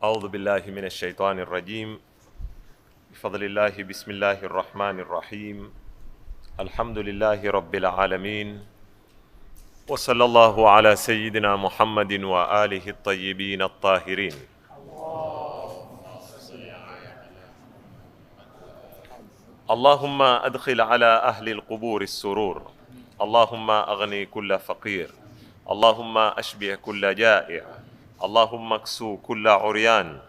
أعوذ بالله من الشيطان الرجيم. بفضل الله بسم الله الرحمن الرحيم. الحمد لله رب العالمين، وصلى الله على سيدنا محمد وآله الطيبين الطاهرين. اللهم أدخل على أهل القبور السرور، اللهم أغني كل فقير، اللهم أشبع كل جائع، اللهم اكسو كل عريان،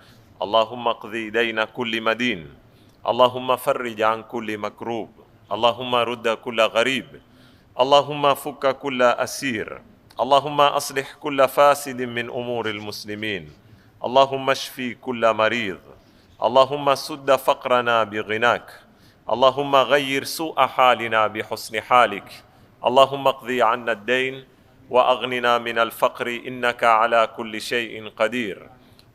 اللهم اقضي دين كل مدين، اللهم فرج عن كل مكروب، اللهم رد كل غريب، اللهم فك كل أسير، اللهم أصلح كل فاسد من أمور المسلمين، اللهم اشفي كل مريض، اللهم سد فقرنا بغناك، اللهم غير سوء حالنا بحسن حالك، اللهم اقضي عنا الدين وأغننا من الفقر إنك على كل شيء قدير.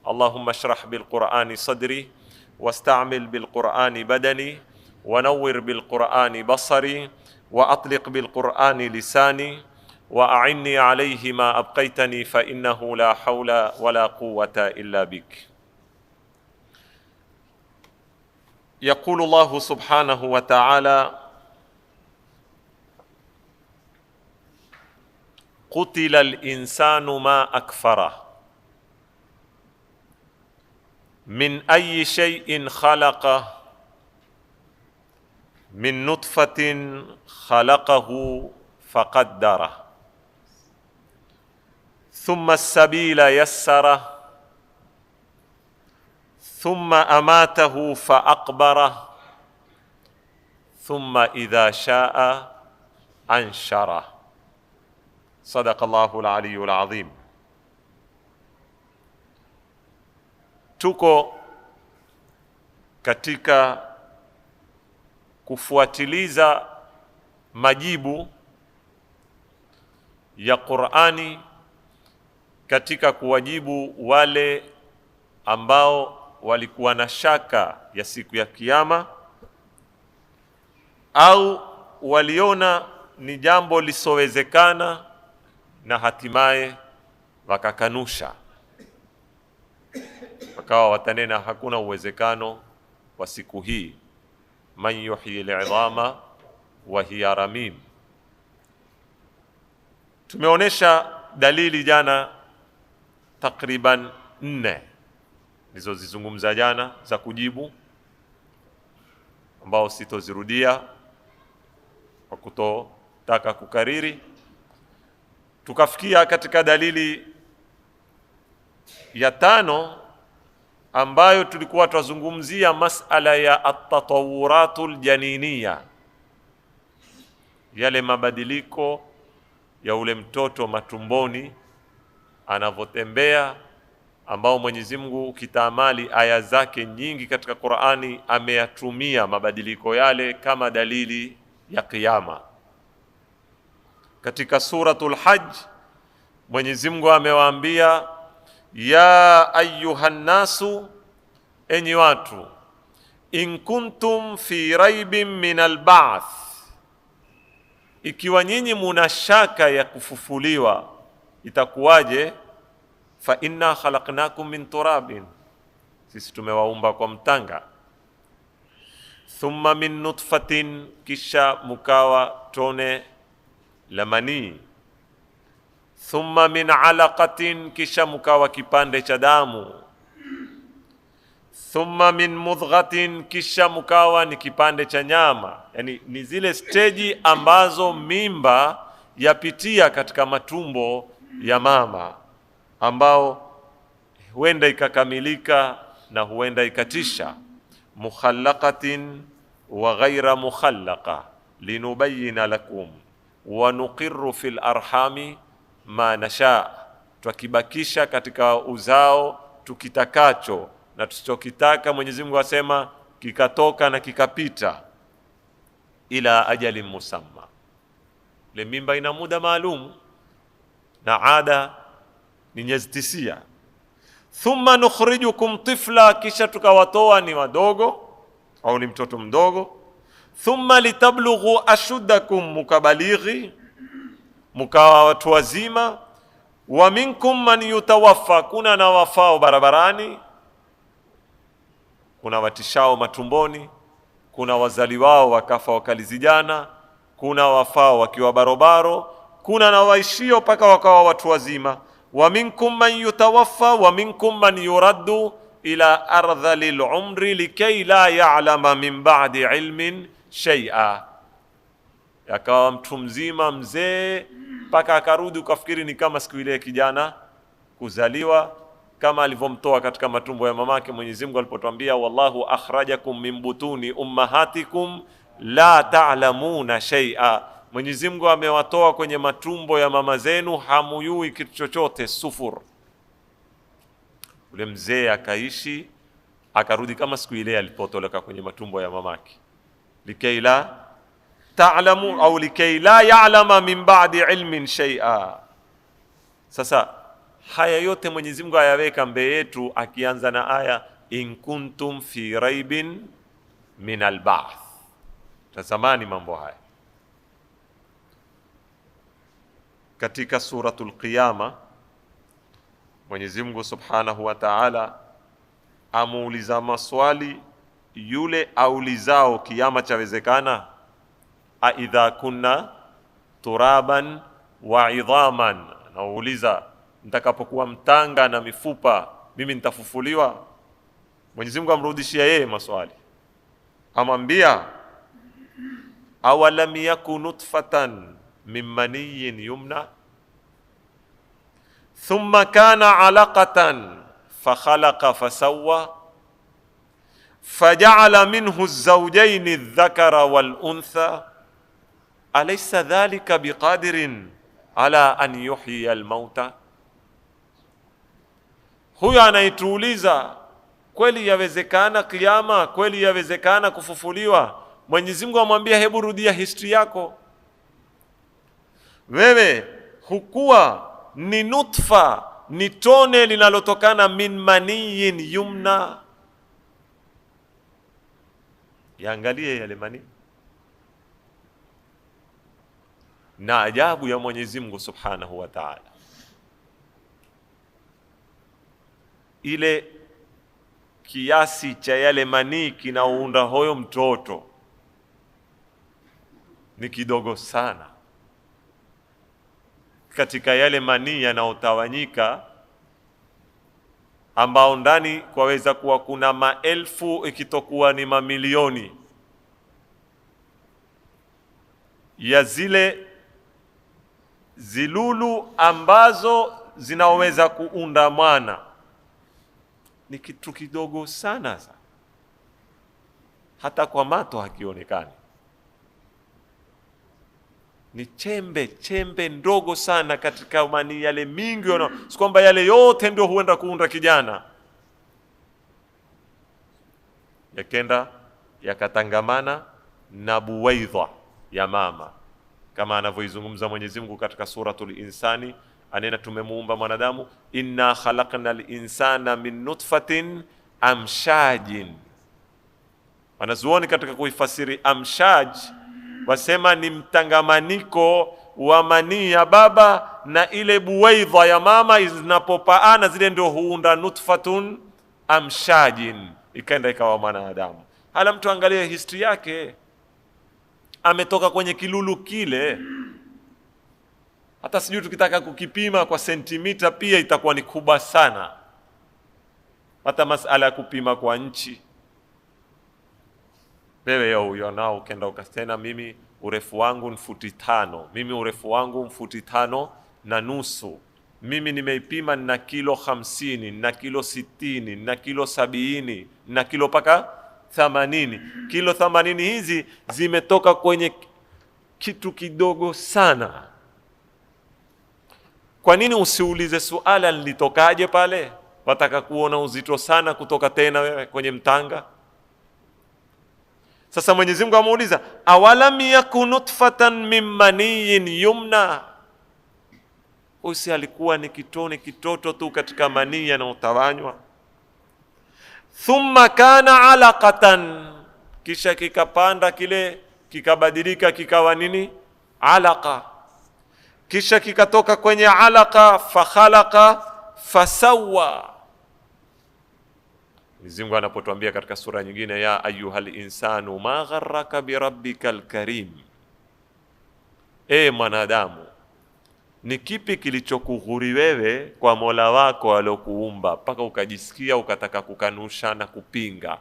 اللهم اشرح بالقرآن صدري، واستعمل بالقرآن بدني، ونور بالقرآن بصري، وأطلق بالقرآن لساني، وأعني عليه ما أبقيتني، فإنه لا حول ولا قوة إلا بك. يقول الله سبحانه وتعالى: قتل الإنسان ما أكفره، من أي شيء خلقه، من نطفة خلقه فقدره، ثم السبيل يسره، ثم أماته فأقبره، ثم إذا شاء أنشره. صدق الله العلي العظيم. Tuko katika kufuatiliza majibu ya Qur'ani katika kuwajibu wale ambao walikuwa na shaka ya siku ya Kiyama au waliona ni jambo lisowezekana na hatimaye wakakanusha, wakawa watanena hakuna uwezekano wa siku hii. Man yuhyi al-'idhama wa hiya ramim. Tumeonesha dalili jana takriban 4 nilizozizungumza jana za kujibu, ambao sitozirudia kwa kutotaka kukariri. Tukafikia katika dalili ya 5 ambayo tulikuwa tuzungumzia masala ya at-tatawuratul janiniya, yale mabadiliko ya ule mtoto matumboni anavotembea, ambao Mwenyezi Mungu ukitaamali aya zake nyingi katika Qur'ani ameyatumia mabadiliko yale kama dalili ya Kiyama. Katika suratul Hajj Mwenyezi Mungu amewaambia, ya ayyuhan nasu, enyi watu, in kuntum fi raibin min al-ba'th, ikiwa nyinyi muna shaka ya kufufuliwa itakuwaje, fa inna khalaqnakum min turabin, sisi tumewaumba kwa mtanga, thumma min nutfatin, kisha mukawa tone la manii, thumma min alaqatin, kisha mukawa kipande cha damu, thumma min mudghatin, kisha mukawa ni kipande cha nyama. Yani ni zile steji ambazo mimba yapitia katika matumbo ya mama, ambao huenda ikakamilika na huenda ikatisha. Mukhallaqatin wa ghaira mukhallaqa linubayyina lakum wa nuqirru fil arhami ma nasha, tukibakisha katika uzao tukitakacho, na tusichokitaka Mwenyezi Mungu asema kikatoka na kikapita, ila ajalin musamma. Le mimba ina muda maalum na ada ni miezi 9. Thumma nukhrijukum tifla, kisha tukawatoa ni wadogo au ni mtoto mdogo. Thumma litablughu ashuddakum, mukabalighi, mukawa watu wazima. Wa minkum man yutawaffa, kuna na wafao barabarani. kuna watishao matumboni, kuna wazali wao wakafa wakalizijana, kuna wafao wakiwa barobaro, kuna na waishio paka wakawa watu wazima. Wa minkum man yutawaffa wa minkum man yuraddu ila ardhalil umri likay la ya'lama min ba'di ilmin shay'a. Akawa mtu mzima mzee paka akarudi, ukafikiri ni kama siku ile kijana kuzaliwa, kama alivyomtoa katika matumbo ya mamake Mwenyezi Mungu alipotuambia wallahu akhrajakum min butuni ummahatikum la ta'lamuna shay'a. Mwenyezi Mungu amewatoa kwenye matumbo ya mama zenu, hamuyui kitu chochote, sufur. Ule mzee akaishi akarudi kama siku ile alipotoka kwenye matumbo ya mamake, likay la ta'lamu au likay la ya'lama min ba'di ilmin shay'a. Sasa haya yote Mwenyezi Mungu ayaweka mbele yetu, akianza na aya in kuntum fi raibin min al-ba'th. Tazamani mambo haya katika suratul Qiyama. Mwenyezi Mungu Subhanahu wa Ta'ala amuuliza maswali yule aulizao kiyama chawezekana, a idha kunna turaban wa idhaman, nauliza nitakapokuwa mtanga na mifupa mimi nitafufuliwa? Mwenyezi Mungu amrudishia yeye maswali, amwambia awalam yakun nutfatan min maniyin yumna thumma kana alaqatan fakhalaqa fasawwa faja'ala minhu az-zawjayn adh-dhakara wal-untha alaysa dhalika biqadirin ala an yuhyiya al-mauta. Huyo anaituuliza kweli yawezekana kiyama, kweli yawezekana kufufuliwa? Mwenyezi Mungu amwambia hebu rudia history yako. Wewe hukuwa ni nutfa, ni tone linalotokana min maniyin yumna. Yaangalie yale mani na ajabu ya Mwenyezi Mungu Subhanahu wa Ta'ala. Ile kiasi cha yale manii kinaounda hoyo mtoto ni kidogo sana katika yale manii yanaotawanyika, ambao ndani kwaweza kuwa kuna maelfu ikitokuwa ni mamilioni ya zile zilulu ambazo zinaweza kuunda mwana. Ni kitu kidogo sana, hata kwa mato hakionekani. Ni chembe ndogo sana katika mani yale mingi, si kwamba yale yote ndio huenda kuunda kijana. Yakenda yakatangamana na buwaidha ya mama, kama anavyoizungumza Mwenyezi Mungu katika suratul Insani, anena tumemuumba mwanadamu, inna khalaqnal insana min nutfatin amshajin. Wanazuoni katika kuifasiri amshaj wasema ni mtangamaniko wa manii ya baba na ile buwaidha ya mama, zinapopaana zile ndio huunda nutfatun amshajin, ikaenda ikawa mwanadamu. Hala mtu angalie history yake, ametoka kwenye kilulu kile. Hata sijui tukitaka kukipima kwa sentimita pia itakuwa ni kubwa sana, hata masala ya kupima kwa nchi. Wewe huyo nao ukenda ukasema mimi urefu wangu ni futi 5, mimi urefu wangu futi 5.5, mimi nimeipima na kilo 50, na kilo 60, na kilo 70, na kilo paka 80. Kilo 80 hizi zimetoka kwenye kitu kidogo sana. Kwa nini usiulize suala nilitokaje pale? Wataka kuona uzito sana kutoka tena wewe kwenye mtanga. Sasa Mwenyezi Mungu amuuliza awalam yakun nutfatan min maniyin yumna. Usi alikuwa ni kitoto tu katika manii yanayotawanywa. Thumma kana alaqatan, kisha kikapanda kile kikabadilika kikawa nini? Alaqa. Kisha kikatoka kwenye alaqa fakhalaqa fasawwa. Mwenyezi Mungu anapotuambia katika sura nyingine, ya ayyuhal insanu ma gharraka bi rabbikal karim, mwanadamu, ni kipi kilichokughuri wewe kwa Mola wako aliyokuumba mpaka ukajisikia ukataka kukanusha na kupinga?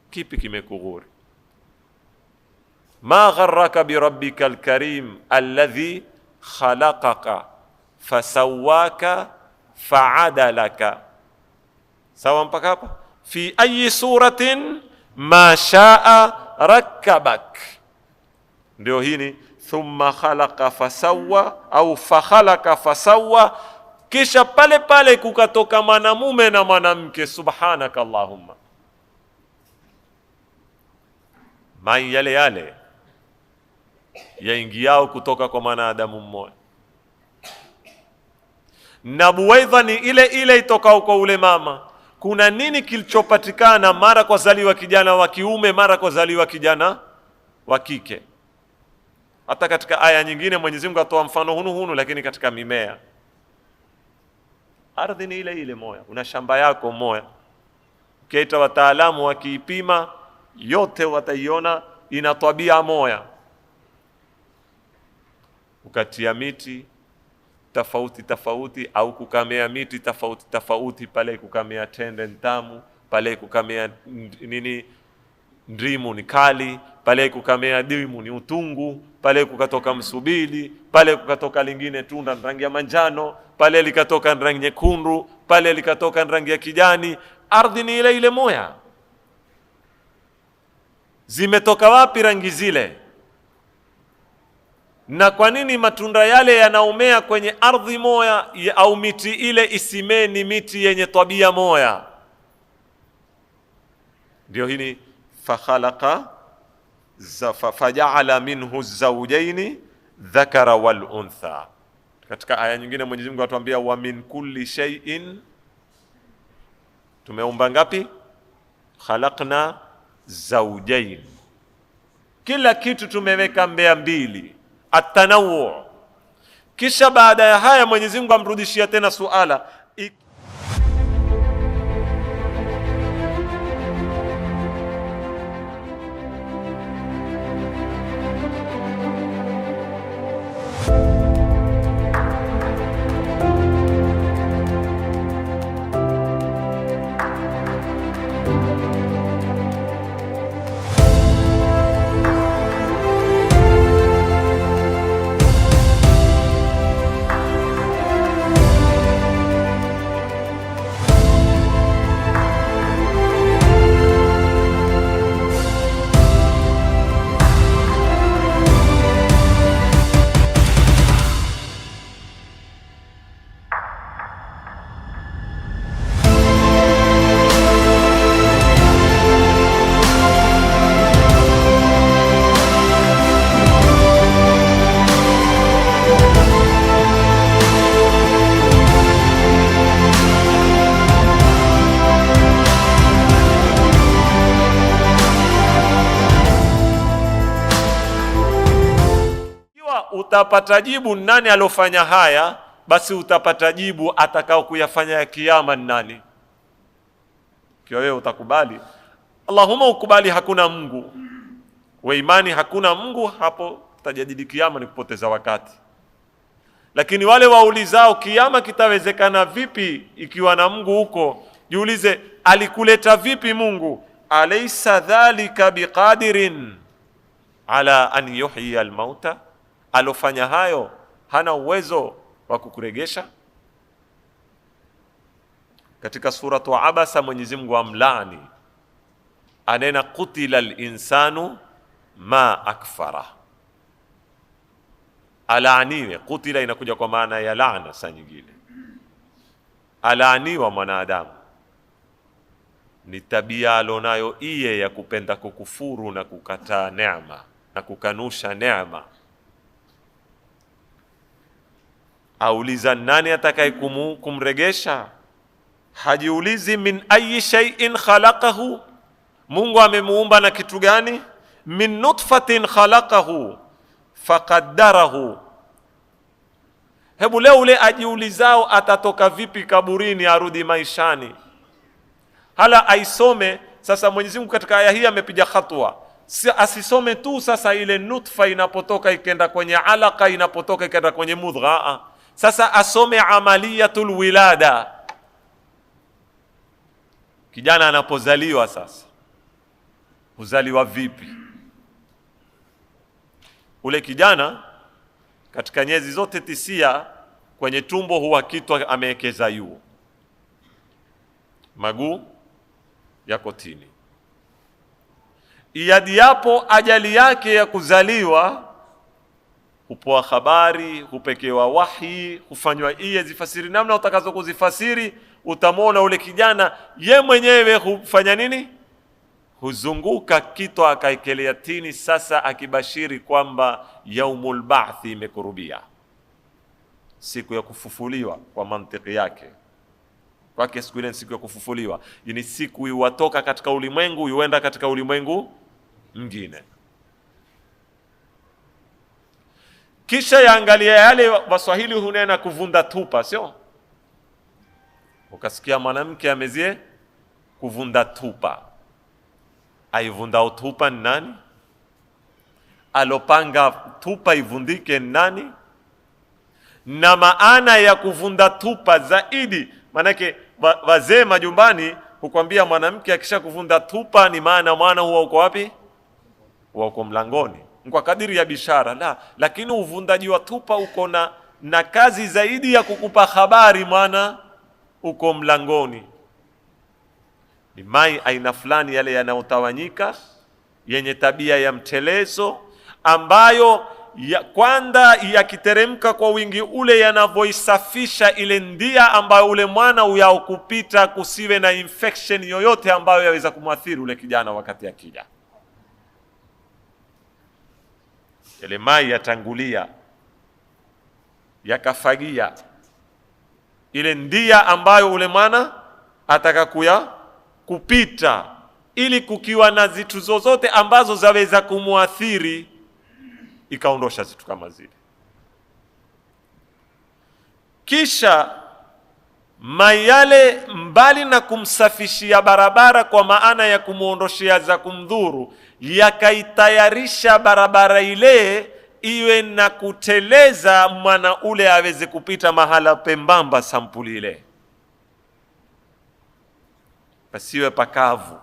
Kipi kimekughuri? Ma gharraka bi rabbikal karim alladhi khalaqaka fasawaka fa'adalaka. Sawa mpaka hapa? Fi ayi suratin ma shaa rakkabak. Ndio hii thumma khalaqa fasawa au fakhalaqa fasawa, kisha pale pale kukatoka mwanamume na mwanamke. Subhanaka Allahumma, mai yale yale yaingiao kutoka kwa mwanadamu mmoja, na buwaidha ni ile ile itokao kwa ule mama. Kuna nini kilichopatikana mara kwa zaliwa kijana wa kiume, mara kwa zaliwa kijana wa kike? Hata katika aya nyingine Mwenyezi Mungu atoa mfano hunu, lakini katika mimea, ardhi ni ile ile moja, una shamba yako moja, ukiita wataalamu wakiipima yote wataiona ina tabia moja. Ukatia miti tofauti tofauti au kukamea miti tofauti tofauti, pale kukamea tende ntamu, pale kukamea ndimu ni kali, pale kukamea dimu ni utungu, pale kukatoka msubili, pale kukatoka lingine tunda rangi ya manjano, pale likatoka rangi nyekundu, pale likatoka rangi ya kijani. Ardhi ni ile ile moja. Zimetoka wapi rangi zile? Na kwa nini matunda yale yanaomea kwenye ardhi moja au miti ile isimee ni miti yenye tabia moja? Ndio hili fakhalaqa faja'ala minhu zawjaini dhakara wal untha. Katika aya nyingine Mwenyezi Mungu atuambia, wa min kulli shay'in, tumeumba ngapi? Khalaqna zawjain, kila kitu tumeweka mbea mbili, atanawu. Kisha baada ya haya Mwenyezi Mungu amrudishia tena suala, utapata jibu nani alofanya haya, basi utapata jibu atakao kuyafanya ya kiyama nani. Kwa wewe utakubali, Allahumma ukubali hakuna Mungu, we imani hakuna Mungu, hapo utajadili kiyama ni kupoteza wakati. Lakini wale waulizao kiyama kitawezekana vipi ikiwa na Mungu huko, jiulize alikuleta vipi Mungu? Alaysa dhalika biqadirin ala an yuhyi almauta, alofanya hayo hana uwezo wa kukuregesha? Katika suratu Abasa Mwenyezi Mungu amlaani, anena qutila al-insanu ma akfara, alaaniwe. Qutila inakuja kwa maana ya laana, saa nyingine alaaniwa mwanadamu, ni tabia alonayo iye ya kupenda kukufuru na kukataa neema na kukanusha neema. Auliza nani atakaye kumregesha? Hajiulizi min ayi shay'in khalaqahu, Mungu amemuumba na kitu gani? Min nutfatin khalaqahu faqaddarahu. Hebu leo ule ajiulizao atatoka vipi kaburini arudi maishani, hala aisome. Sasa Mwenyezi Mungu katika aya hii amepiga hatua, asisome tu sasa ile nutfa inapotoka ikenda kwenye alaka, inapotoka ikenda kwenye mudgha. Sasa asome amaliyatul wilada. Kijana anapozaliwa sasa, huzaliwa vipi? Ule kijana katika nyezi zote 9 kwenye tumbo huwa kitu amewekeza yu, maguu yako tini. Iyadi yapo ajali yake ya kuzaliwa, hupoa habari, hupekewa wahi, hufanywa iye zifasiri namna utakazo kuzifasiri. Utamwona ule kijana ye mwenyewe hufanya nini? Huzunguka kitu akaekelea tini, sasa akibashiri kwamba yaumul ba'thi imekurubia, siku ya kufufuliwa. Kwa mantiki yake kwake siku ile siku ya kufufuliwa, ni siku iwatoka katika ulimwengu yuenda katika ulimwengu mwingine. Kisha yaangalia yale Waswahili hunena kuvunda tupa, sio? Ukasikia mwanamke amezie kuvunda tupa, aivunda tupa ni nani? Alopanga tupa ivundike ni nani? Na maana ya kuvunda tupa zaidi, manake wazee majumbani hukwambia mwanamke akisha kuvunda tupa ni maana mwana huwa uko wapi? Huwa uko mlangoni, kwa kadiri ya bishara. La, lakini uvundaji wa tupa uko na kazi zaidi ya kukupa habari mwana uko mlangoni. Ni mai aina fulani yale yanayotawanyika yenye tabia ya mtelezo, ambayo kwanza yakiteremka kwa wingi ule yanavyoisafisha ile ndia ambayo ule mwana uyao kupita, kusiwe na infection yoyote ambayo yaweza kumwathiri ule kijana wakati akija. Ile mai yatangulia yakafagia ile ndia ambayo ule mwana ataka kupita, ili kukiwa na zitu zozote ambazo zaweza kumuathiri ikaondosha zitu kama zile. Kisha mayale mbali na kumsafishia barabara kwa maana ya kumuondoshia za kumdhuru, yakaitayarisha barabara ile iwe na kuteleza mwana ule aweze kupita mahala pembamba sampuli ile, pasiwe pakavu.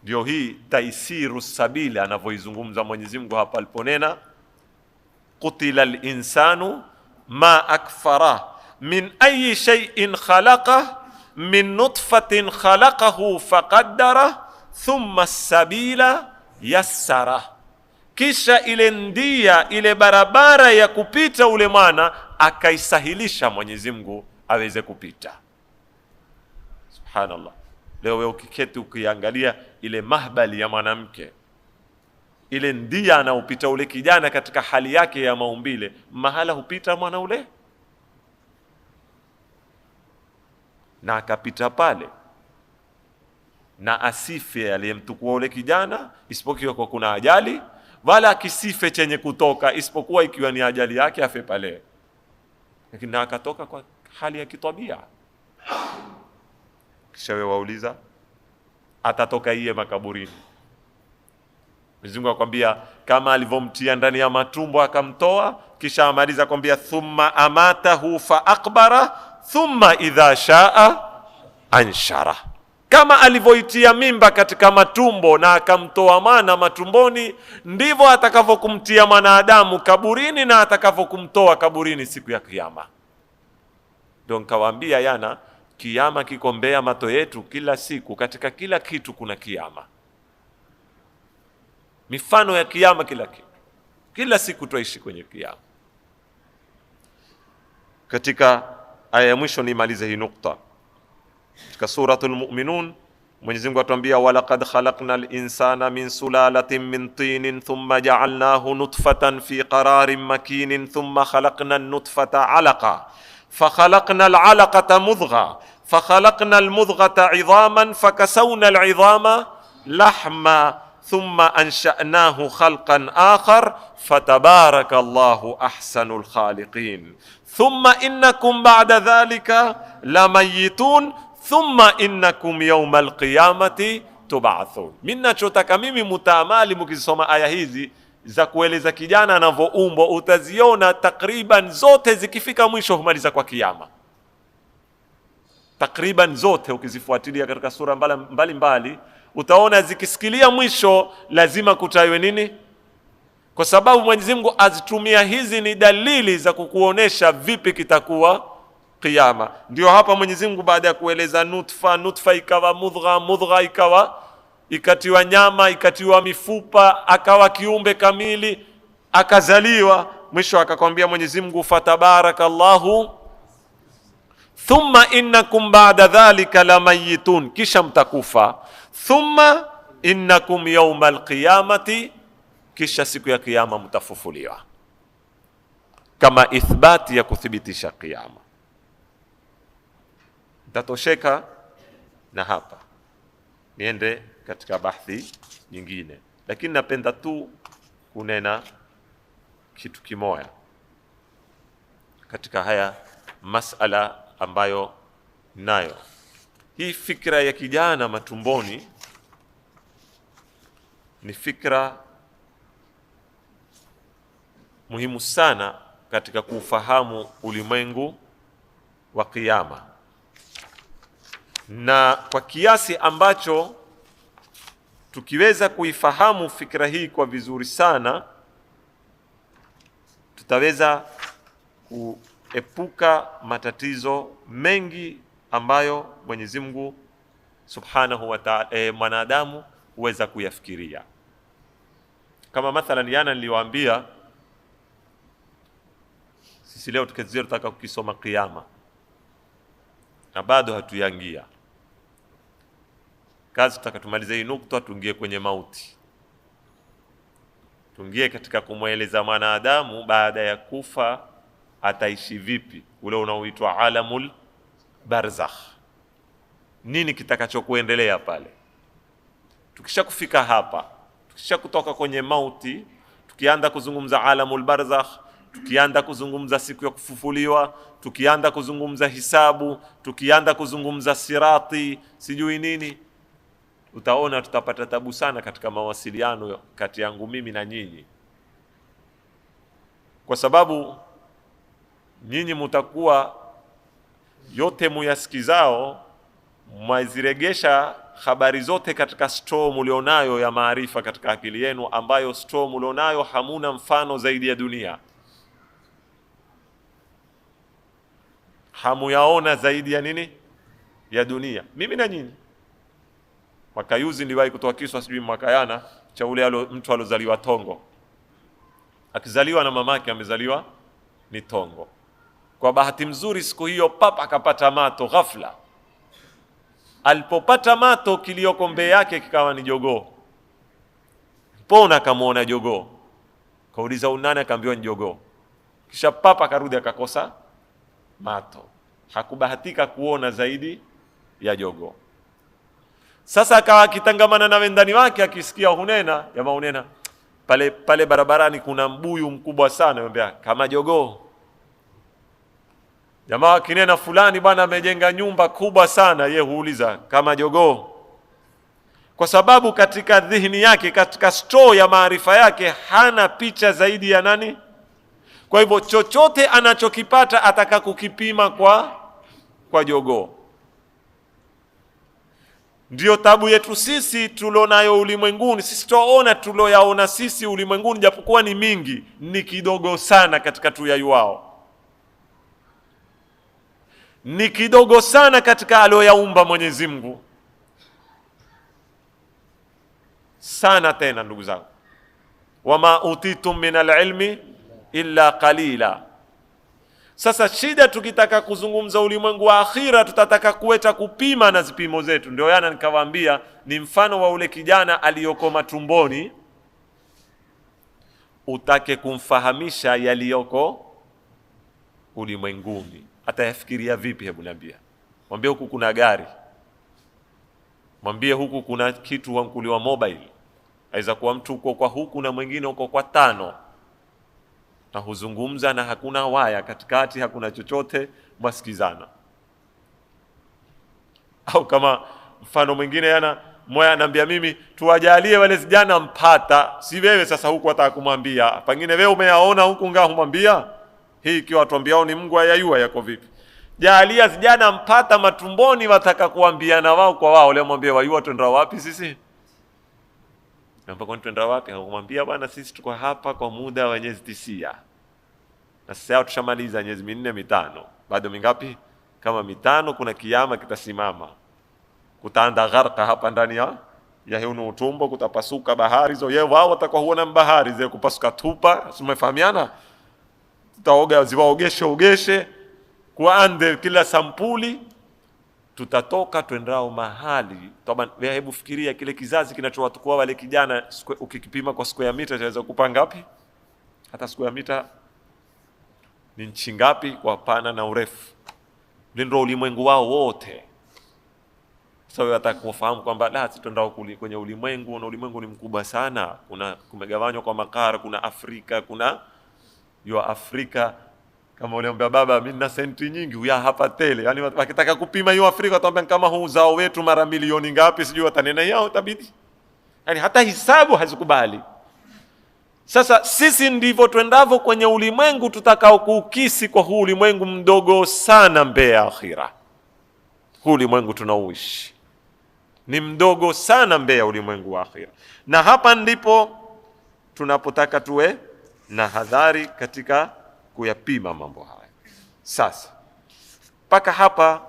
Ndio hii taisiru sabili anavyoizungumza Mwenyezi Mungu hapa aliponena qutila al-insanu ma akfara min ayi shay'in khalaqa min nutfatin khalaqahu faqaddara thumma as-sabila yassara. Kisha ile ndia, ile barabara ya kupita ule mwana akaisahilisha Mwenyezi Mungu aweze kupita. Subhanallah. Leo wewe ukiketi ukiangalia ile mahbali ya mwanamke, ile ndia anaupita ule kijana katika hali yake ya maumbile, mahala hupita mwana ule, na akapita pale na asife aliyemtukua ule kijana, isipokuwa kwa kuna ajali, wala akisife chenye kutoka isipokuwa ikiwa ni ajali yake afe pale, lakini akatoka kwa hali ya kitabia. Kisha wewe wauliza atatoka iye makaburini? Mwenyezi Mungu akwambia kama alivomtia ndani ya matumbo akamtoa, kisha amaliza akwambia thumma amatahu fa akbara thumma idha shaa anshara. Kama alivyoitia mimba katika matumbo na akamtoa mwana matumboni, ndivyo atakavyokumtia mwanadamu kaburini na atakavyokumtoa kaburini siku ya Kiyama. Ndio nikawaambia yana, Kiyama kiko mbea mato yetu kila siku, katika kila kitu kuna Kiyama. Mifano ya Kiyama kila kitu, kila siku tuishi kwenye Kiyama. Katika aya ya mwisho nimalize hii nukta. Katika suratul Mu'minun Mwenyezi Mungu atuambia walaqad khalaqnal insana min sulalatin min tinin thumma ja'alnahu nutfatan fi qararin makinin thumma khalaqna an-nutfata 'alaqa fakhalaqna al-'alaqata mudgha fakhalaqna al-mudghata 'idhaman fakasawna al-'idhama lahma thumma ansha'nahu khalqan akhar fatabarakallahu ahsanul khaliqin. thumma innakum ba'da dhalika lamayitun thumma innakum yawmal qiyamati tub'athun. Mimi nachotaka mimi mutaamali, mkisoma aya hizi za kueleza kijana anavyoumbwa, utaziona takriban zote zikifika mwisho humaliza kwa kiyama. Takriban zote ukizifuatilia katika sura mbalimbali utaona zikisikilia mwisho lazima kutajwe nini? Kwa sababu Mwenyezi Mungu azitumia hizi ni dalili za kukuonesha vipi kitakuwa kiyama. Ndio hapa Mwenyezi Mungu baada ya kueleza nutfa ikawa mudgha ikatiwa nyama, ikatiwa mifupa, akawa kiumbe kamili, akazaliwa, mwisho akakwambia Mwenyezi Mungu fatabarakallahu thumma innakum ba'da dhalika lamayitun, kisha mtakufa, thumma innakum yawmal qiyamati, kisha siku ya kiyama mtafufuliwa, kama ithbati ya kuthibitisha kiyama. Nitatosheka na hapa, niende katika bahthi nyingine, lakini napenda tu kunena kitu kimoja katika haya masala ambayo nayo. Hii fikra ya kijana matumboni ni fikra muhimu sana katika kufahamu ulimwengu wa kiyama, na kwa kiasi ambacho tukiweza kuifahamu fikra hii kwa vizuri sana, tutaweza kuepuka matatizo mengi ambayo Mwenyezi Mungu Subhanahu wa Ta'ala mwanadamu huweza kuyafikiria. Kama mathalan jana niliwaambia sisi leo tunataka kukisoma kiyama na bado hatuyangia kazi. Tutakatumaliza hii nukta, tuingie kwenye mauti, tuingie katika kumweleza mwanadamu baada ya kufa ataishi vipi, ule unaoitwa alamul barzakh, nini kitakachokuendelea pale. Tukisha kufika hapa, tukisha kutoka kwenye mauti, tukianza kuzungumza alamul barzakh, tukianza kuzungumza siku ya kufufuliwa, tukianza kuzungumza hisabu, tukianza kuzungumza sirati, sijui nini, utaona tutapata tabu sana katika mawasiliano kati yangu mimi na nyinyi, kwa sababu nyinyi mutakuwa yote muyasikizao mwaziregesha habari zote katika store mulionayo ya maarifa katika akili yenu, ambayo store mulionayo hamuna mfano zaidi ya dunia, hamuyaona zaidi ya nini? Ya dunia. Mimi na nyinyi mwaka yuzi niliwahi kutoa kiswa, sijui mwaka yana, cha ule mtu alozaliwa tongo, akizaliwa na mamake amezaliwa ni tongo. Kwa bahati mzuri siku hiyo papa akapata mato ghafla. Alipopata mato, kilioko mbele yake kikawa ni jogoo. Pona akamuona jogoo, kauliza unani, akaambiwa ni jogoo. Kisha papa akarudi akakosa mato, hakubahatika kuona zaidi ya jogoo. Sasa akawa akitangamana na wendani wake, akisikia hunena, jamaa hunena pale barabarani kuna mbuyu mkubwa sana, anambia kama jogoo. Jamaa akinena fulani bwana amejenga nyumba kubwa sana, ye huuliza kama jogoo, kwa sababu katika dhihni yake, katika store ya maarifa yake hana picha zaidi ya nani. Kwa hivyo chochote anachokipata ataka kukipima kwa jogoo. Ndio tabu yetu sisi tulionayo ulimwenguni. Sisi tunaona tulioyaona sisi ulimwenguni, japokuwa ni mingi, ni kidogo sana katika tuyayuao, ni kidogo sana katika aliyoyaumba Mwenyezi Mungu sana. Tena ndugu zangu, wama utitum min alilmi illa qalila. Sasa shida, tukitaka kuzungumza ulimwengu wa akhira, tutataka kuweta kupima na zipimo zetu. Ndio yana nikawaambia ni mfano wa ule kijana aliyoko matumboni, utake kumfahamisha yaliyoko ulimwenguni, atayafikiria vipi? Hebu niambia. Mwambie huku kuna gari, mwambie huku kuna kitu wankuliwa mobile, aweza kuwa mtu uko kwa huku na mwingine uko kwa tano. na huzungumza na hakuna waya katikati, hakuna chochote, mwasikizana. Au kama mfano mwingine, yana moya anambia mimi tuwajalie wale vijana mpata, si wewe sasa huku wataka kumwambia, pengine wewe umeyaona huku ngaa humwambia. Hii ikiwa tuambiao ni Mungu ayayua yako vipi? Jalia vijana mpata matumboni, wataka kuambiana wao kwa wao, leo mwambie wayua twenda wapi sisi? Namba kwa twenda wapi? Kumwambia bwana sisi tuko hapa kwa muda wa miezi 9. Na sasa tushamaliza miezi 4 5. Bado mingapi? Kama 5, kuna kiyama kitasimama. Kutaanda gharqa hapa ndani ya hiyo utumbo, kutapasuka bahari zo. Yeye wao watakuwa huona bahari zile kupasuka tupa, umefahamiana? Tutaoga ogeshe kuande kila sampuli, tutatoka twendao mahali. Toba, hebu fikiria kile kizazi kinachowatukua wale kijana, ukikipima kwa square meter inaweza kupa ngapi? Hata square meter ni inchi ngapi kwa pana na urefu? Ndio ulimwengu wao wote. Sasa wewe unataka kufahamu kwamba la sisi twendao kwenye ulimwengu, na ulimwengu ni mkubwa sana. Kumegawanywa kwa makara, kuna Afrika, kuna Afrika. Kama uliambia baba mimi na senti nyingi, huya hapa tele. Yaani wakitaka kupima hiyo Afrika wataambia kama huu uzao wetu mara milioni ngapi, sijui watanena yao tabidi. Yaani hata hisabu hazikubali. Sasa sisi ndivyo twendavyo kwenye ulimwengu tutakao kuukisi kwa huu ulimwengu mdogo sana mbele ya akhira. Huu ulimwengu tunaoishi ni mdogo sana mbele ya ulimwengu wa akhira. Na hapa ndipo tunapotaka tuwe na hadhari katika kuyapima mambo haya. Sasa mpaka hapa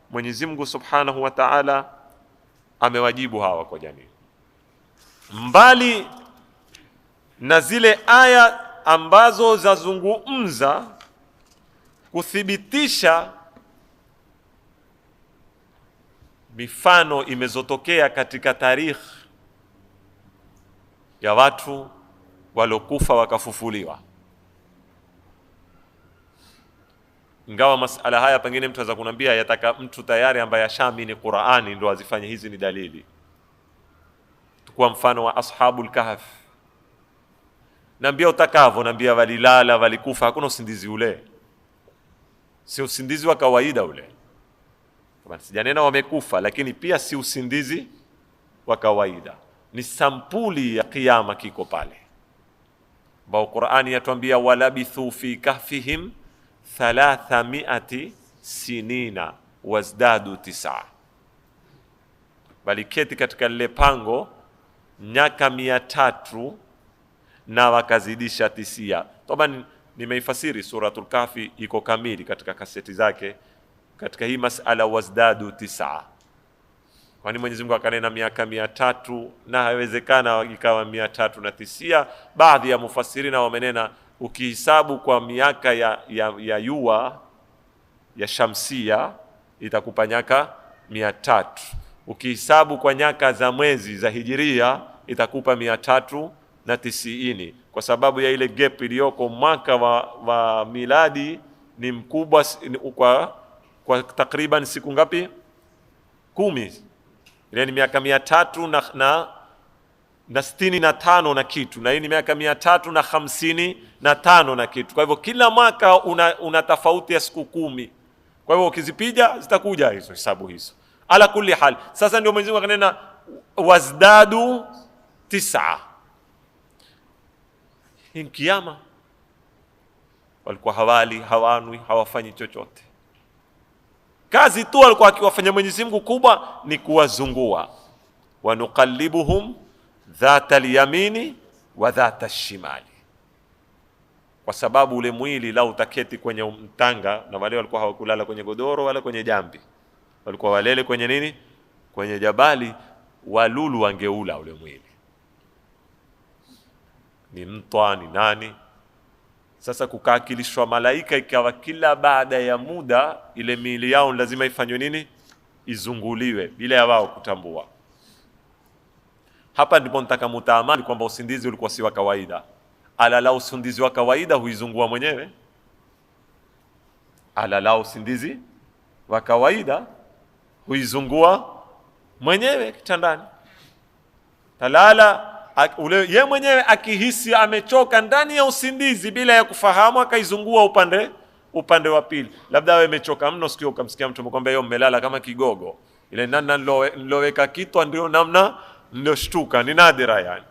Mwenyezi Mungu Subhanahu wa Ta'ala amewajibu hawa kwa jamii. Mbali na zile aya ambazo zazungumza kuthibitisha mifano imezotokea katika tarikhi ya watu walokufa wakafufuliwa. Ingawa masala haya pengine mtu anaweza kunambia yataka mtu tayari ambaye ashaamini Qur'ani ndio azifanye hizi ni dalili. Tukua mfano wa ashabul kahf. Naambia utakavyo, naambia walilala, walikufa, hakuna usindizi ule. Si usindizi wa kawaida ule. Kama sijanena wamekufa, lakini pia si usindizi wa kawaida. Ni sampuli ya kiyama kiko pale. Bao Qur'ani yatuambia walabithu fi kahfihim 300 sinina wazdadu 9. Waliketi katika lile pango miaka 300 na wakazidisha 9. Toba nimeifasiri suratul Kahfi iko kamili katika kaseti zake katika hii masala wazdadu 9. Kwani Mwenyezi Mungu akanena miaka 300 na haiwezekana ikawa 309. Baadhi ya mufassirina wamenena ukihisabu kwa miaka ya yua ya shamsia itakupa miaka 300. Ukihisabu kwa nyaka za mwezi za hijiria itakupa 390, kwa sababu ya ile gap iliyoko. Mwaka wa miladi ni mkubwa kwa takriban siku ngapi? 10. Ile ni miaka 365 na kitu, na hii ni miaka 355 na kitu. Kwa hivyo kila mwaka una tofauti ya siku 10. Kwa hivyo ukizipiga zitakuja hizo hesabu hizo. Ala kulli hal, sasa ndio Mwenyezi Mungu akanena wazdadu 9. Hii kiyama walikuwa hawanui, hawafanyi chochote. Kazi tu alikuwa akiwafanya Mwenyezi Mungu kubwa ni kuwazungua. Wa nuqallibuhum dhata al-yamini wa dhata ash-shimali. Kwa sababu ule mwili la utaketi kwenye mtanga, na wale walikuwa hawakulala kwenye godoro wala kwenye jambi. Walikuwa walele kwenye nini? Kwenye jabali. Walulu wangeula ule mwili. Ni mtwa ni nani? Sasa kukaakilishwa malaika, ikawa kila baada ya muda ile miili yao lazima ifanywe nini? Izunguliwe bila ya wao kutambua. Hapa ndipo nataka mtaamali kwamba usindizi ulikuwa si wa kawaida. Alala usindizi wa kawaida huizungua mwenyewe. Alala usindizi wa kawaida huizungua mwenyewe kitandani. Talala ye mwenyewe akihisi amechoka ndani ya usingizi bila ya kufahamu, akaizungua upande wa pili. Labda wewe umechoka mno, sikio ukamsikia mtu mkwambia yeye umelala kama kigogo, ile nana niloweka kitwa ndio namna ndio shtuka, ni nadira yani.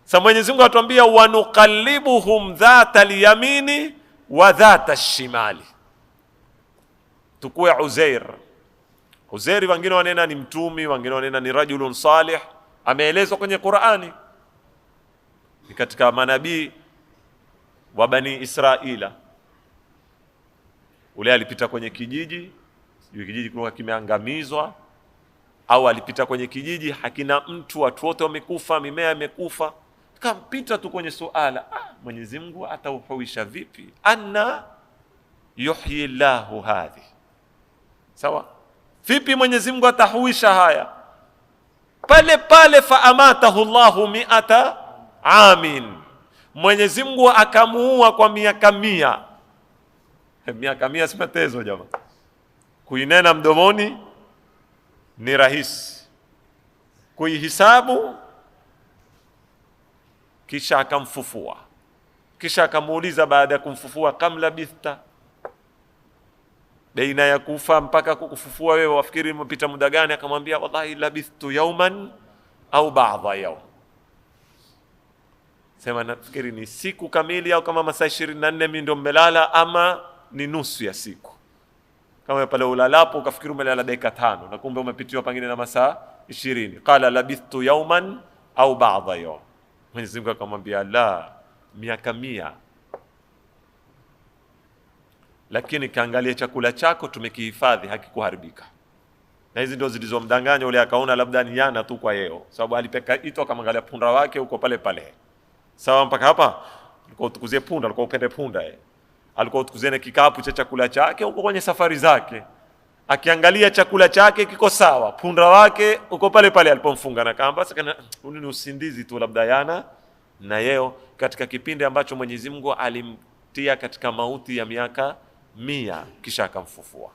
Sasa Mwenyezi Mungu atuambia wanuqallibuhum dhata al-yamini wa dhata ash-shimali. Tukue Uzair wengine wanena ni mtumi, wengine wanena ni rajulun salih, ameelezwa kwenye Qur'ani ni katika manabii wa Bani Israila. Ule alipita kwenye kijiji, sijui kijiji kilikuwa kimeangamizwa, au alipita kwenye kijiji hakina mtu, watu wote wamekufa, mimea imekufa, kampita tu kwenye suala, Mwenyezi Mungu atauhuisha vipi? Anna yuhyi Allahu hadhi, sawa? Vipi Mwenyezi Mungu atahuisha haya? Pale pale faamatahu Allahu mi'ata amin, Mwenyezi Mungu akamuua kwa miaka 100. Miaka 100 si matezo jamaa, kuinena mdomoni ni rahisi, kuihisabu. Kisha akamfufua, kisha akamuuliza baada ya kumfufua, kam labithta, baina ya kufa mpaka kukufufua wewe wafikiri umepita muda gani? Akamwambia wallahi labithtu yawman au ba'dha yawm, sema nafikiri ni siku kamili, au kama masaa 24 mimi ndio mmelala, ama ni nusu ya siku. Kama pale ulalapo ukafikiri umelala dakika 5 na kumbe umepitiwa pengine na masaa 20. Qala labithtu yawman au ba'dha yawm, Mwenyezi Mungu akamwambia la, miaka 100. Lakini kaangalia chakula chako tumekihifadhi, hakikuharibika. Na hizi ndio zilizomdanganya ule, akaona labda ni yana tu kwa yeo, sababu alipeka ito akamwangalia punda wake huko pale pale. Sawa, mpaka hapa alikuwa utukuzie punda, alikuwa upende punda alikuwa utukuzie na kikapu cha chakula chake huko kwenye safari zake, akiangalia chakula chake kiko sawa, punda wake uko pale pale alipomfunga na kamba. Sasa ni usindizi tu labda yana na yeo, katika kipindi ambacho Mwenyezi Mungu alimtia katika mauti ya miaka 100 kisha akamfufua.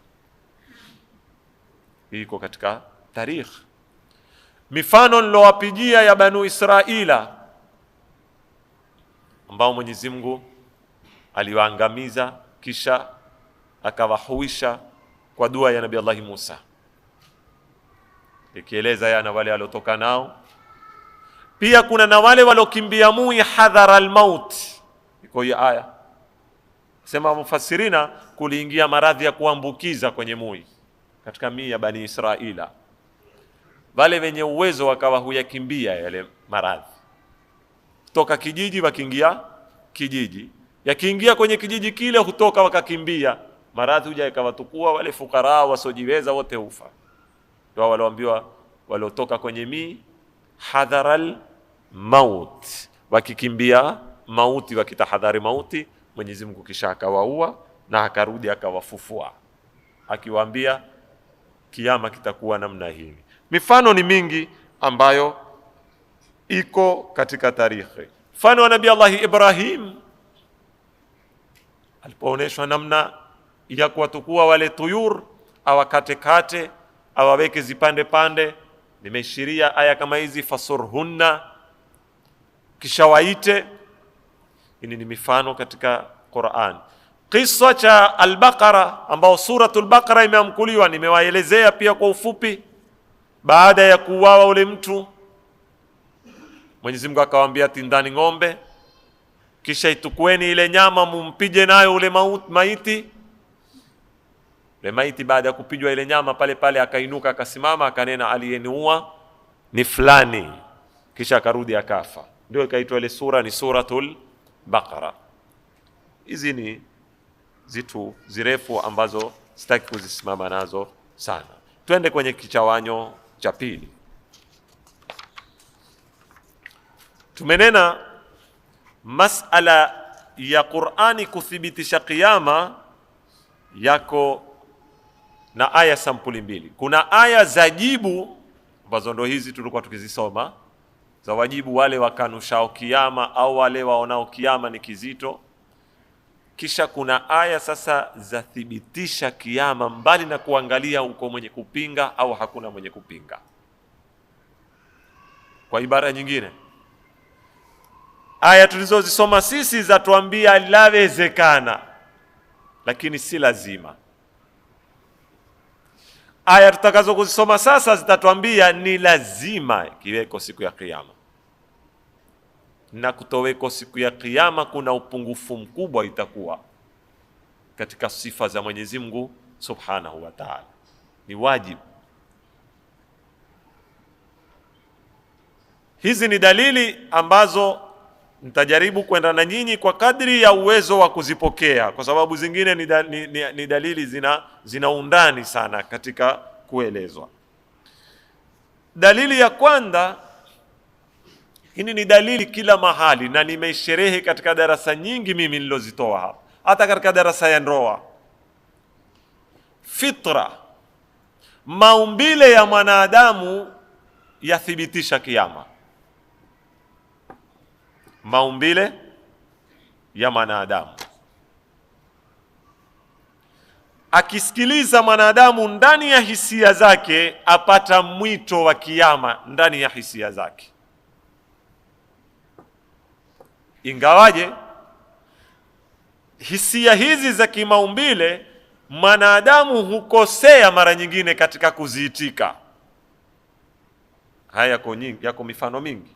Hii iko katika tarikh. Mifano nilowapigia ya Banu Israila ambao Mwenyezi Mungu aliwaangamiza kisha akawahuisha kwa dua ya Nabii Allah Musa, ikieleza yana wale waliotoka nao. Pia kuna na wale waliokimbia mui hadhara almaut, iko hii aya. Sema mufassirina, kuliingia maradhi ya kuambukiza kwenye mui katika mii ya Bani Israila. Wale wenye uwezo wakawa huyakimbia yale maradhi, kutoka kijiji wakiingia kijiji, yakiingia kwenye kijiji kile hutoka wakakimbia, maradhi huja yakawatukua wale fukara wasojiweza wote hufa. Ndio walioambiwa waliotoka kwenye mii hadharal maut, wakikimbia mauti, wakitahadhari mauti, Mwenyezi Mungu kisha akawaua na akarudi akawafufua, akiwaambia kiyama kitakuwa namna hii. Mifano ni mingi ambayo iko katika tarikhi. Mfano wa Nabii Allah Ibrahim alipoonyeshwa namna ya kuwatukua wale tuyur, awakatekate, awaweke zipande pande. Nimeshiria aya kama hizi, fasurhunna, kisha waite. Hii ni mifano katika Qur'an. Kisa cha Al-Baqara ambao suratul Baqara imeamkuliwa, nimewaelezea pia kwa ufupi. Baada ya kuuawa ule mtu, Mwenyezi Mungu akawaambia tindani ng'ombe, kisha itukueni ile nyama mumpije nayo ule maiti. Ule maiti baada ya kupijwa ile nyama pale pale akainuka, akasimama, akanena aliyeniua ni fulani, kisha akarudi akafa. Ndio ikaitwa ile sura ni suratul Baqara. Hizi ni zitu zirefu ambazo sitaki kuzisimama nazo sana. Twende kwenye kichawanyo cha pili. Tumenena masala ya Qur'ani kuthibitisha kiyama yako na aya sampuli mbili. Kuna aya za jibu ambazo ndo hizi tulikuwa tukizisoma, za wajibu wale wakanushao kiyama au wale waonao kiyama ni kizito. Kisha kuna aya sasa za thibitisha kiyama, mbali na kuangalia uko mwenye kupinga au hakuna mwenye kupinga. Kwa ibara nyingine, Aya tulizozisoma sisi zatuambia lawezekana, lakini si lazima. Aya tutakazo kuzisoma sasa zitatuambia ni lazima kiweko siku ya Kiyama, na kutoweko siku ya Kiyama kuna upungufu mkubwa itakuwa katika sifa za Mwenyezi Mungu Subhanahu wa Ta'ala. Ni wajibu. Hizi ni dalili ambazo nitajaribu kwenda na nyinyi kwa kadri ya uwezo wa kuzipokea, kwa sababu zingine ni dalili zina undani sana katika kuelezwa. Dalili ya kwanza, hii ni dalili kila mahali na nimeisherehe katika darasa nyingi mimi nilozitoa hapa, hata katika darasa ya ndoa. Fitra, maumbile ya mwanadamu yathibitisha kiyama. Maumbile ya mwanadamu, akisikiliza mwanadamu ndani ya hisia zake apata mwito wa kiyama ndani ya hisia zake. Ingawaje hisia hizi za kimaumbile mwanadamu hukosea mara nyingine katika kuziitika. Haya yako mifano mingi,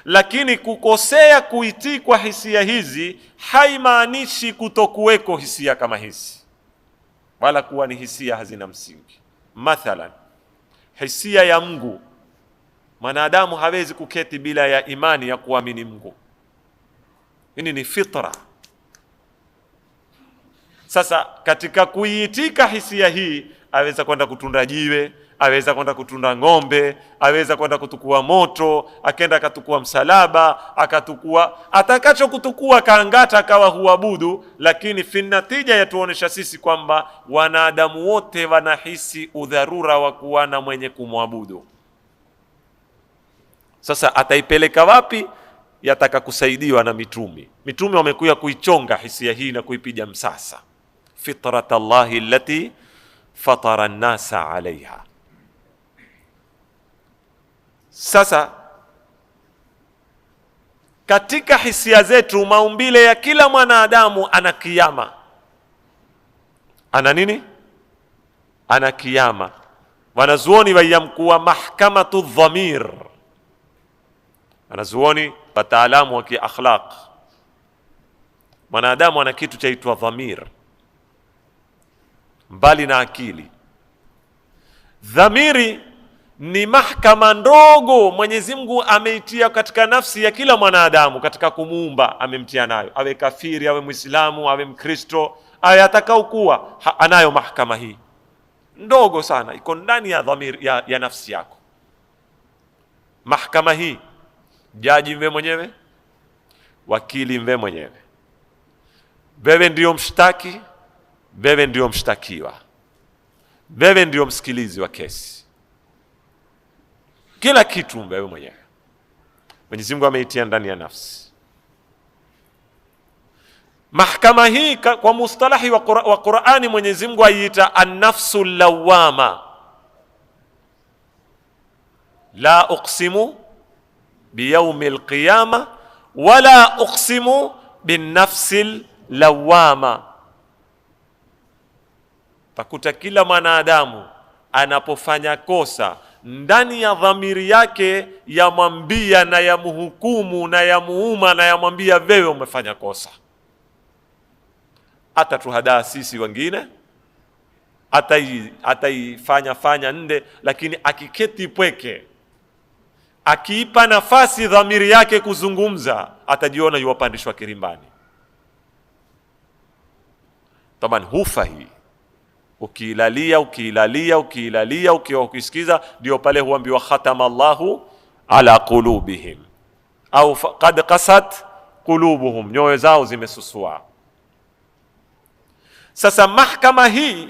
lakini kukosea kuitikwa hisia hizi haimaanishi kutokuweko hisia kama hizi, wala kuwa ni hisia hazina msingi. Mathalan, hisia ya Mungu, mwanadamu hawezi kuketi bila ya imani ya kuamini Mungu. Hii ni fitra. Sasa katika kuiitika hisia hii, aweza kwenda kutunda jiwe, aweza kwenda kutunda ng'ombe, aweza kwenda kutukua moto, akenda akatukua msalaba, akatukua atakacho kutukua, kaangata akawa huabudu. Lakini finatija yatuonesha sisi kwamba wanadamu wote wanahisi udharura wa kuwa na mwenye kumwabudu. Sasa ataipeleka wapi? Yataka kusaidiwa na mitume. Mitume wamekuja kuichonga hisia hii na kuipiga msasa. Fitratallahi allati fatara an-nasa alaiha. Sasa katika hisia zetu, maumbile ya kila mwanadamu ana kiyama. Ana nini? Ana kiyama. Wanazuoni wayamkuwa mahkamatu dhamir. Wanazuoni wataalamu wa kiakhlaq, mwanadamu ana kitu chaitwa dhamir, mbali na akili. Dhamiri ni mahakama ndogo Mwenyezi Mungu ameitia katika nafsi ya kila mwanadamu katika kumuumba, amemtia nayo, awe kafiri, awe Muislamu, awe Mkristo, awe atakao kuwa, anayo mahakama hii ndogo sana, iko ndani ya dhamiri ya nafsi yako. Mahakama hii, jaji mwe mwenyewe, wakili mwe mwenyewe, wewe ndio mshtaki, wewe ndio mshtakiwa, wewe ndio msikilizi wa kesi, kila kitu wewe mwenyewe. Mwenyezi Mungu ameitia ndani ya nafsi. Mahakama hii kwa mustalahi wa Qur'ani Mwenyezi Mungu aiita an-nafsu lawama. La uqsimu biyawmi al-qiyama wala uqsimu bin-nafsi lawama. Takuta kila mwanadamu anapofanya kosa, ndani ya dhamiri yake yamwambia na yamhukumu na yamuuma na yamwambia wewe umefanya kosa. Hata tuhadaa sisi wengine, ataifanya nde, lakini akiketi pweke, akiipa nafasi dhamiri yake kuzungumza, atajiona yuwapandishwa kirimbani. Taban hufa hii. Ukiilalia, ukiwa ukisikiza, ndio pale huambiwa khatama Allahu ala qulubihim au qad qasat qulubuhum, nyoyo zao zimesusua. Sasa mahakama hii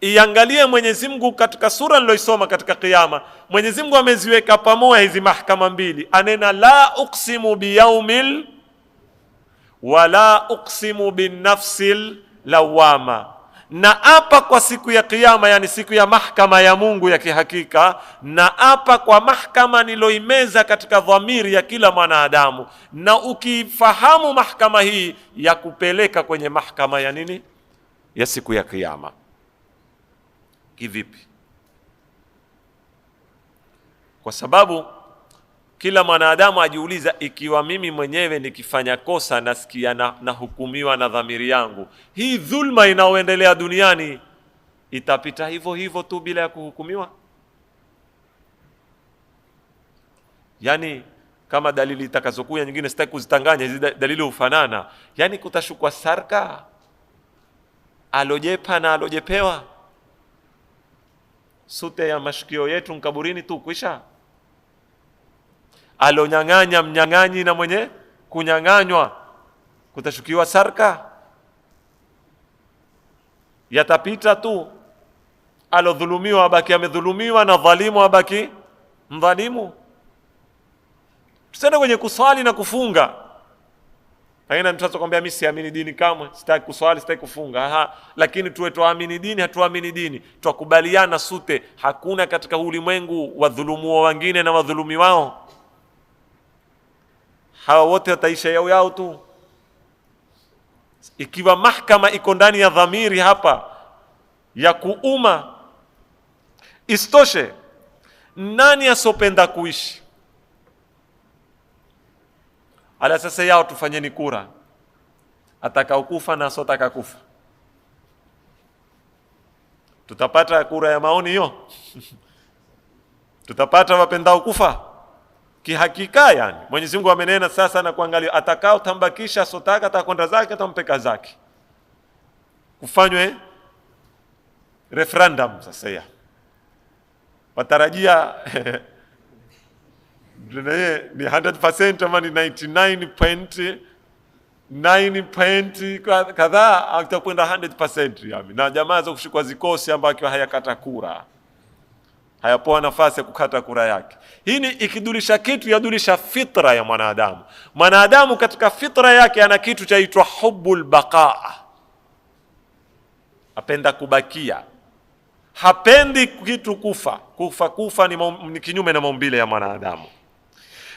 iangalie Mwenyezi Mungu katika sura niloisoma katika Kiyama. Mwenyezi Mungu ameziweka pamoja hizi mahakama mbili, anena la uqsimu biyaumil wala uqsimu bin nafsil lawama. na apa kwa siku ya Kiyama, yani siku ya mahkama ya Mungu ya kihakika, na apa kwa mahkama niloimeza katika dhamiri ya kila mwanadamu. Na ukifahamu mahkama hii ya kupeleka kwenye mahkama ya nini, ya siku ya Kiyama. Kivipi? Kwa sababu kila mwanadamu ajiuliza, ikiwa mimi mwenyewe nikifanya kosa nasikia na hukumiwa na dhamiri yangu, hii dhulma inaoendelea duniani itapita hivyo hivyo tu bila ya kuhukumiwa? Yani kama dalili itakazokuja nyingine, sitaki kuzitanganya, hizi dalili hufanana. Yani kutashukwa sarka alojepa na alojepewa, sute ya mashikio yetu mkaburini tu kwisha. Alonyang'anya mnyang'anyi na mwenye kunyang'anywa kutashukiwa sarka, yatapita tu. Alodhulumiwa abaki amedhulumiwa, na dhalimu abaki mdhalimu. Tusende kwenye kuswali na kufunga. Haina mtu atakwambia mimi siamini dini kamwe, sitaki kuswali, sitaki kufunga. Lakini tuwe tuamini dini, hatuamini dini, tukubaliana sute, hakuna katika ulimwengu wadhulumu wengine na wadhulumi wao. Hawa wote wataisha yao tu. Ikiwa mahkama iko ndani ya dhamiri hapa ya kuuma, istoshe, nani asopenda kuishi? Ala sasa yao tufanyeni kura, atakao kufa na asotaka kufa. Tutapata kura ya maoni hiyo? Tutapata wapendao kufa? Kihakika yani Mwenyezi Mungu amenena sasa na kuangalia, atakao tambakisha sotaka atakwenda zake, atampeka zake. Kufanywe referendum sasa ya watarajia ni 100% ama ni 99.9 kadhaa, atakwenda 100% yani. Na jamaa za kushikwa zikosi ambao hayakata kura, hayapoa nafasi ya kukata kura yake. Hii ni ikidulisha kitu, yadulisha fitra ya mwanadamu. Mwanadamu katika fitra yake ana kitu chaitwa hubbul baqa, apenda kubakia, hapendi kitu kufa. Kufa ni kinyume na maumbile ya mwanadamu.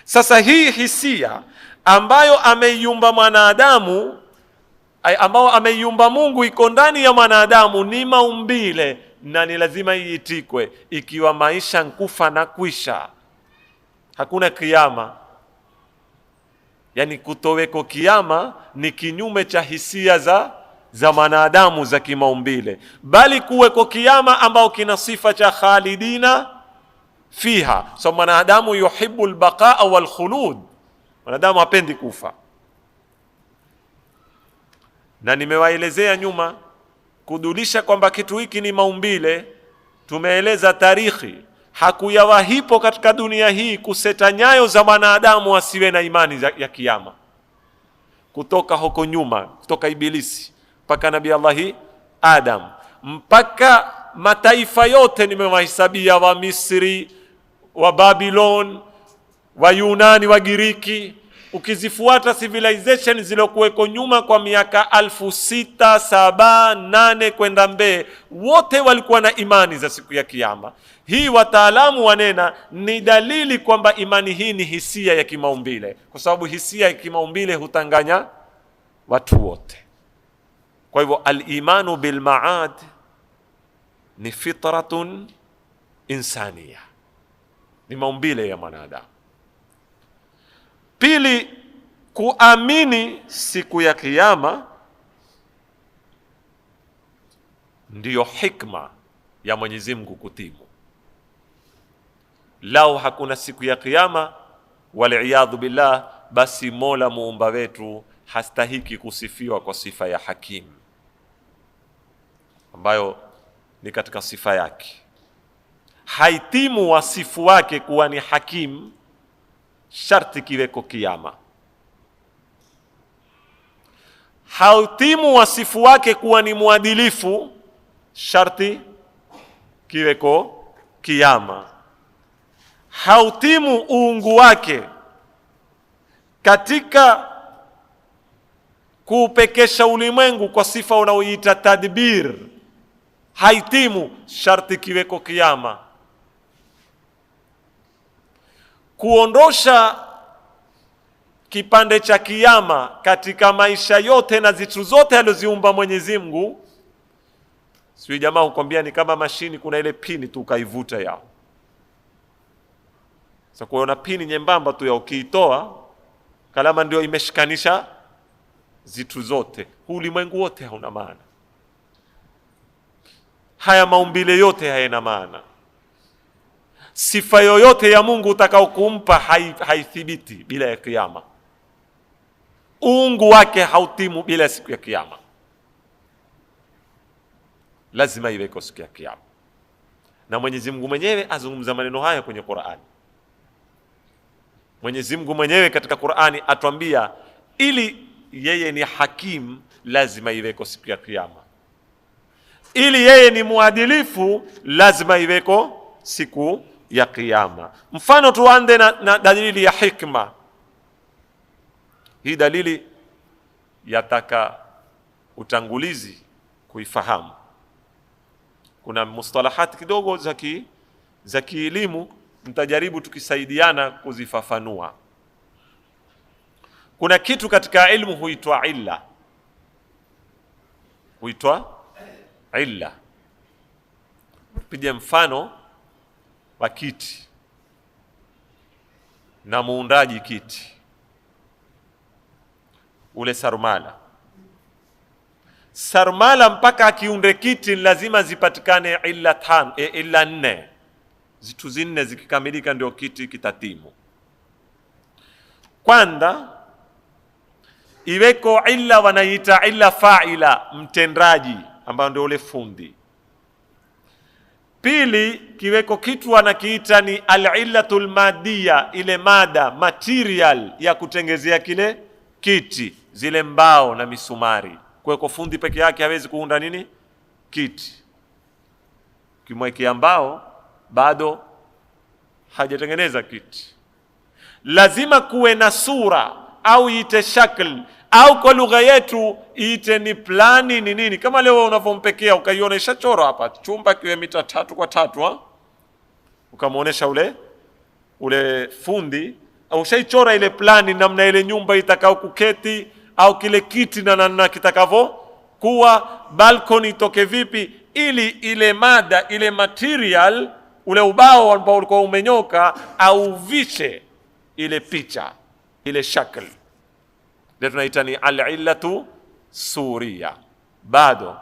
Sasa hii hisia ambayo ameiumba mwanadamu, ambao ameiumba Mungu, iko ndani ya mwanadamu, ni maumbile na ni lazima iitikwe. Ikiwa maisha nkufa na kwisha, hakuna kiyama. Yani kutoweko kiyama ni kinyume cha hisia za mwanadamu za kimaumbile, bali kuweko kiyama ambao kina sifa cha khalidina fiha. So mwanadamu yuhibbu albaqaa wal khulud, mwanadamu hapendi kufa. Na nimewaelezea nyuma kudulisha kwamba kitu hiki ni maumbile. Tumeeleza tarikhi, hakuyawahipo katika dunia hii kuseta nyayo za mwanadamu asiwe na imani ya kiyama. Kutoka huko nyuma, kutoka Ibilisi mpaka Nabii Allahi Adam, mpaka mataifa yote nimewahesabia, wa Misri, wa Babylon, wa Yunani, wa Giriki. Ukizifuata civilization zilokuweko nyuma kwa miaka 6,000, 7,000, 8 kwenda mbele, wote walikuwa na imani za siku ya kiyama. Hii wataalamu wanena ni dalili kwamba imani hii ni hisia ya kimaumbile, kwa sababu hisia ya kimaumbile hutanganya watu wote. Kwa hivyo al-imanu bil ma'ad ni fitratun insania, ni maumbile ya mwanadamu. Pili, kuamini siku ya kiyama ndiyo hikma ya Mwenyezi Mungu kutimu. Lao hakuna siku ya kiyama, wal-iyadhu billah, basi Mola muumba wetu hastahiki kusifiwa kwa sifa ya hakim, ambayo ni katika sifa yake. Haitimu wasifu wake kuwa ni hakim sharti kiweko kiyama. Haitimu wasifu wake kuwa ni muadilifu sharti kiweko kiyama. Hautimu uungu wake katika kuupekesha ulimwengu kwa sifa unaoita tadbir, haitimu, sharti kiweko kiyama. Kuondosha kipande cha kiyama katika maisha yote na zitu zote alizoziumba Mwenyezi Mungu, sio jamaa hukwambia ni kama mashini, kuna ile pini tu ukaivuta yao. Sasa kuona pini nyembamba tu ya ukiitoa kalama ndio imeshikanisha zitu zote. Ulimwengu wote hauna maana. Haya maumbile yote hayana maana. Sifa yoyote ya Mungu utakao kumpa haithibiti bila ya kiyama. Uungu wake hautimu bila siku ya kiyama. Lazima iweko siku ya kiyama. Na Mwenyezi Mungu mwenyewe azungumza maneno haya kwenye Qur'ani. Mwenyezi Mungu mwenyewe katika Qur'ani atuambia ili yeye ni hakim, lazima iweko siku ya kiyama. Ili yeye ni muadilifu, lazima iweko siku ya kiyama. Mfano tuanze na dalili ya hikma. Hii dalili yataka utangulizi kuifahamu. Kuna mustalahati kidogo za kielimu, mtajaribu tukisaidiana kuzifafanua. Kuna kitu katika ilmu huitwa illa. Huitwa illa. Tupige mfano wa kiti na muundaji kiti. Ule sarmala mpaka akiunde kiti lazima zipatikane illa 4. Zitu 4 zikikamilika ndio kiti kitatimu. Kwanza iweko illa wanaita illa fa'ila, mtendaji ambao ndio ule fundi. Pili kiweko kitu wanakiita ni al-illatul madiyya, ile mada material ya kutengezea kile kiti, zile mbao na misumari. Kwa fundi peke yake hawezi kuunda nini? Kiti. Kimwekea mbao bado hajatengeneza kiti. Lazima kuwe na sura au ite shakl au kwa lugha yetu ite ni plani ni nini. Kama leo unavompekea ukaiona ishachora hapa chumba kiwe mita 3 kwa 3 ukamuonesha ule fundi au ushaichora ile plani namna ile nyumba itakao kuketi au kile kiti na namna kitakavyo kuwa, balcony itoke vipi, ili ile mada ile material ule ubao ambao ulikuwa umenyoka au vishe ile picha ile shakl. Ndio tunaita ni al-illatu suria. Bado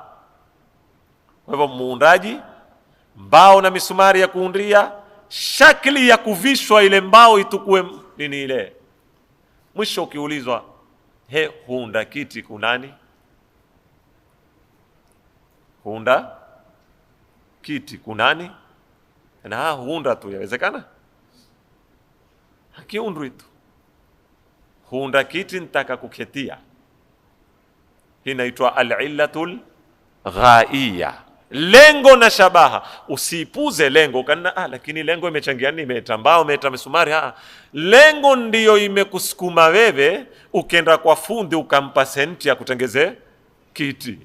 kwa hivyo muundaji, mbao na misumari ya kuundia, shakli ya kuvishwa ile mbao itukue nini ile. Mwisho ukiulizwa huunda kiti kunani? Huunda kiti kunani? Na huunda tu, yawezekana? Hakiundwi tu. Huunda kiti nitaka kuketia. Hii inaitwa al-illatul ghaiya. Lengo na shabaha. Usipuze lengo kana lakini lengo imechangia nini? Imetambao, imeta misumari. Lengo ndiyo imekusukuma wewe ukenda kwa fundi ukampa senti ya kutengeze kiti.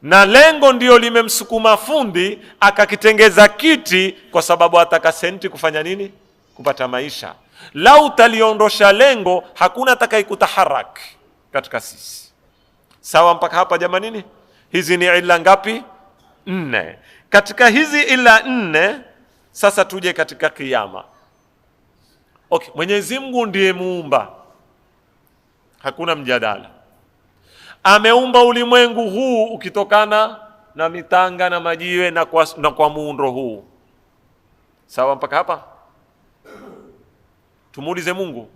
Na lengo ndiyo limemsukuma fundi akakitengeza kiti kwa sababu ataka senti kufanya nini? Kupata maisha. Lau utaliondosha lengo, hakuna atakayekutaharak katika sisi. Sawa mpaka hapa jamanini? Hizi ni illa ngapi? 4. Katika hizi illa 4, sasa tuje katika kiyama. Okay, Mwenyezi Mungu ndiye muumba. Hakuna mjadala. Ameumba ulimwengu huu ukitokana na mitanga na majiwe na kwa muundo huu. Sawa mpaka hapa? Tumuulize Mungu,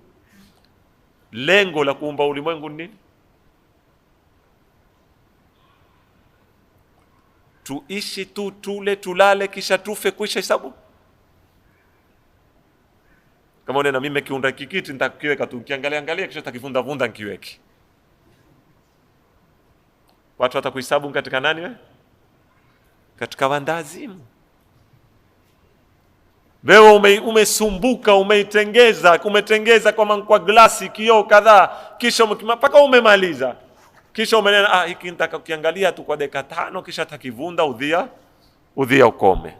lengo la kuumba ulimwengu ni nini? Tuishi tu, tule, tulale, kisha tufe, kuisha hesabu? Kama una mimi kiunda kikiti nitakiweka tu, kiangalia kisha takivunda vunda nikiweke. Watu watakuhesabu katika nani wewe? Katika wandazimu. Wewe umesumbuka, umetengeza kwa glasi, kioo kadhaa, kisha mpaka umemaliza. kisha umenena hiki nitaka kukiangalia tu kwa dakika 5 kisha takivunda udhia ukome.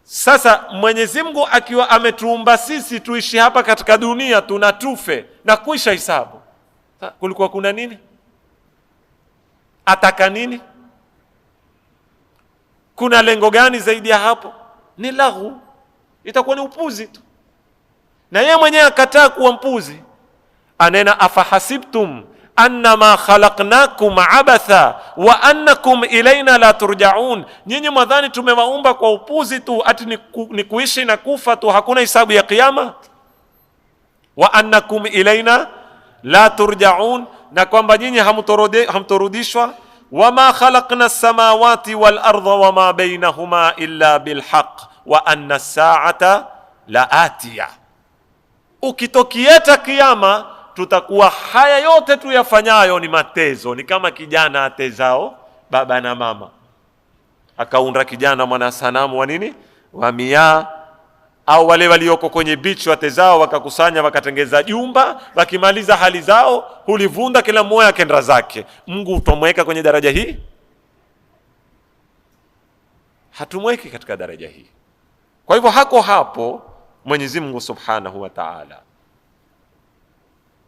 Sasa Mwenyezi Mungu akiwa ametuumba sisi tuishi hapa katika dunia tunatufe na kuisha hisabu, kulikuwa kuna nini? Ataka nini? Kuna lengo gani zaidi ya hapo? Ni lahu, itakuwa ni upuzi tu. Na yeye mwenyewe akataa kuwa mpuzi, anena afahasibtum annama khalaqnakum abatha wa annakum ilaina la turjaun, nyinyi mwadhani tumewaumba kwa upuzi tu, ati ni kuishi na kufa tu, hakuna hisabu ya kiyama? Wa annakum ilaina la turjaun, na kwamba nyinyi hamtorudishwa. Wama khalaqna as-samawati wal ardha wama bainahuma illa bilhaq wa anna as-sa'ata la atiya. Ukitokieta kiyama tutakuwa haya yote tuyafanyayo ni matezo. Ni kama kijana atezao baba na mama, akaunda kijana mwana sanamu wa nini, wa miaa, au wale walioko kwenye beach watezao wakakusanya wakatengeza jumba, wakimaliza hali zao hulivunda kila mmoja akenda zake. Mungu utomweka kwenye daraja hii? Hatumweki katika daraja hii. Kwa hivyo hako hapo Mwenyezi Mungu Subhanahu wa Ta'ala,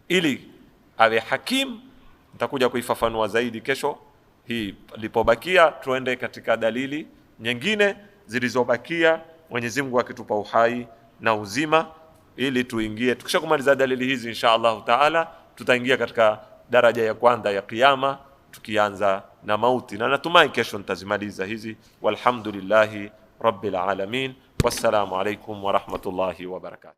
ili awe hakim. Nitakuja kuifafanua zaidi kesho hii. Lipobakia tuende katika dalili nyingine zilizobakia, Mwenyezi Mungu akitupa uhai na uzima, ili tuingie. Tukisha kumaliza dalili hizi insha Allah Taala tutaingia katika daraja ya kwanza ya kiyama, tukianza na mauti, na natumai kesho nitazimaliza hizi. Walhamdulillahi rabbil alamin. Wassalamu alaikum wa rahmatullahi wa barakatuh.